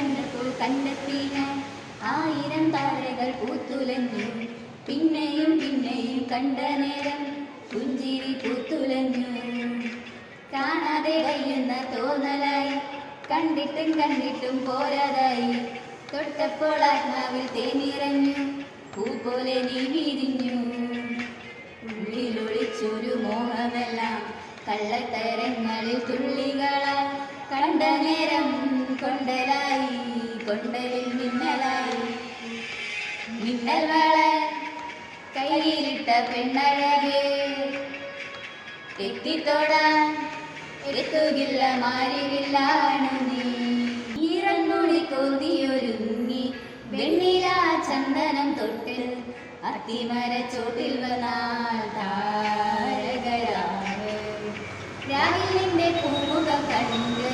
കണ്ടപ്പോൾ കണ്ടെത്തി ഞാൻ 1000 താരകൾ പൂത്തുലഞ്ഞു. പിന്നെയും പിന്നെയും കണ്ട നേരം പുഞ്ചിരി പൂത്തുലഞ്ഞു. കാണാതെ കഴിയുന്ന തോന്നലായി, കണ്ടിട്ടും കണ്ടിട്ടും പോരാതായി. തൊട്ടപ്പോൾ ആത്മാവിൽ തേനിറഞ്ഞു, പൂ പോലെ നീ വിരിഞ്ഞു. ഉള്ളിലൊളിച്ചൊരു മോഹമെല്ലാം കള്ളത്തരങ്ങളിൽ തുള്ളികളായി. കണ്ട നേരം കൊണ്ടലായി, കൊണ്ടലിൽ മിന്നലായി. മിന്നൽ വള കയ്യിലിട്ട പെണ്ണഴകേ, എത്തിത്തൊടാൻ എത്തുകില്ല മാരിവില്ലാണു നീ. ഈറൻമൂടി കോതിയൊരുങ്ങി വെണ്ണില ചന്ദനം തൊട്ട് അത്തിമരച്ചോട്ടിൽ വന്നാൽ താരകരാവ്. രാവിൽ നിന്റെ പൂമുഖം കണ്ട്